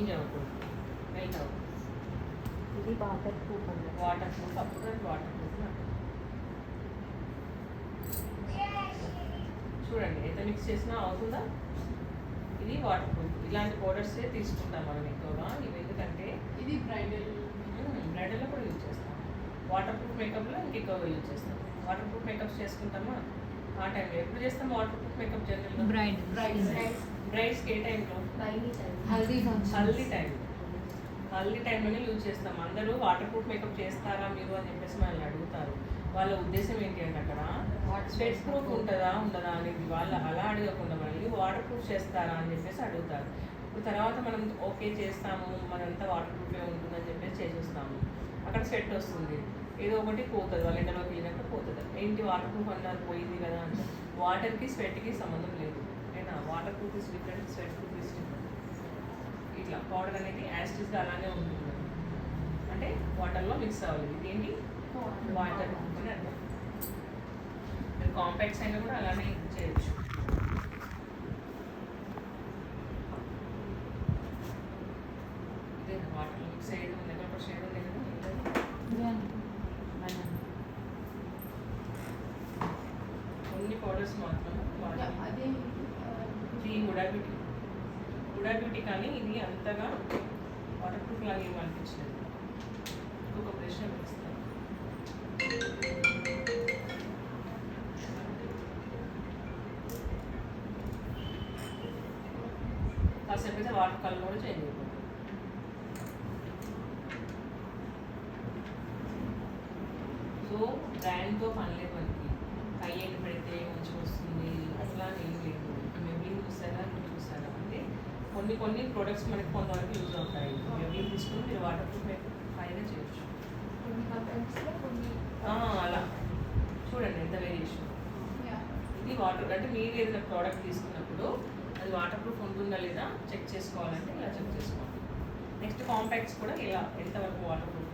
Change అవ్వకూడదు, melt అవ్వకూడదు. ఇది వాటర్ ప్రూఫ్ అన్నమాట. వాటర్ ప్రూఫ్, అప్పుడు వాటర్ ప్రూఫ్ చూడండి ఎంత మిక్స్ చేసినా అవుతుందా. ఇది వాటర్ ప్రూఫ్. ఇలాంటి పౌడర్స్ తీసుకుంటాం మనం ఎక్కువగా. ఇవి ఎందుకంటే ఇది బ్రైడల్లో కూడా యూజ్ చేస్తాం. వాటర్ ప్రూఫ్ మేకప్లో ఇంకెక్కువగా యూజ్ చేస్తాం. వాటర్ ప్రూఫ్ మేకప్స్ చేసుకుంటామా ఆ టైంలో. ఎప్పుడు చేస్తాం వాటర్ ప్రూఫ్ మేకప్ జనరల్గా? బ్రైడ్స్కి ఏ టైంలో? హల్దీ టైంలో. హల్దీ టైంలోనే యూజ్ చేస్తాం. అందరూ వాటర్ ప్రూఫ్ మేకప్ చేస్తారా మీరు అని చెప్పేసి మనల్ని అడుగుతారు. వాళ్ళ ఉద్దేశం ఏంటి అంటే అక్కడ స్వెట్ ప్రూఫ్ ఉంటుందా ఉండదా అనేది వాళ్ళు అలా అడగకుండా మనల్ని వాటర్ ప్రూఫ్ చేస్తారా అని చెప్పేసి అడుగుతారు. ఇప్పుడు తర్వాత మనం ఓకే చేస్తాము, మనంతా వాటర్ ప్రూఫే ఉంటుందని చెప్పేసి చేసేస్తాము. అక్కడ స్వెట్ వస్తుంది, ఏదో ఒకటి పోతుంది, వాళ్ళ ఎండలోకి వెళ్ళినట్టు పోతుంది. ఏంటి వాటర్ ప్రూఫ్ అన్నారు పోయింది కదా అంటే వాటర్కి స్వెట్కి సంబంధం లేదు. అయినా water proof is different, sweat proof is different. ఇట్లా పౌడర్ అనేది యాస్టిస్గా అలానే ఉంటుంది, అంటే వాటర్లో మిక్స్ అవ్వాలి. ఇది ఏంటి వాటర్ ప్రూఫ్ అని అర్థం. మీరు కాంపాక్ట్స్ అయినా కూడా అలానే చేయొచ్చు. ఇదే వాటర్లో మిక్స్ అయ్యేది ఉంది కదా, షేడ్ ఉంది కదా. కొన్ని పౌడర్స్ మాత్రం అదే ఇది హుడా బ్యూటీ కానీ ఇది అంతగా వాటర్ ప్రూఫ్ లాగా ఏమి అనిపించలేదు. ఇంకొక బ్రష్ అనిపిస్తుంది. కాసేపు అయితే వాటర్ కలర్ కూడా చేంజ్ అయిపోతుంది. సో బ్రాండ్తో పని లేదు మనకి. హైఎండ్ పెడితే మంచిగా వస్తుంది అట్లా ఏం లేదు. మెబ్లిన్ చూసారా, మీరు చూసారా అంటే కొన్ని ప్రోడక్ట్స్ మనకి కొంతవరకు యూజ్ అవుతాయి. మెబ్లిన్ తీసుకుని మీరు వాటర్ ప్రూఫ్ మేకప్ పైన చేయొచ్చు. అలా చూడండి ఎంత వేరియేషన్. ఇది వాటర్ అంటే మీరు ఏదైనా ప్రోడక్ట్ తీసుకున్నప్పుడు అది వాటర్ ప్రూఫ్ ఉంటుందా లేదా చెక్ చేసుకోవాలంటే ఇలా చెక్ చేసుకోవాలి. నెక్స్ట్ కాంపాక్ట్స్ కూడా ఇలా ఎంతవరకు వాటర్ ప్రూఫ్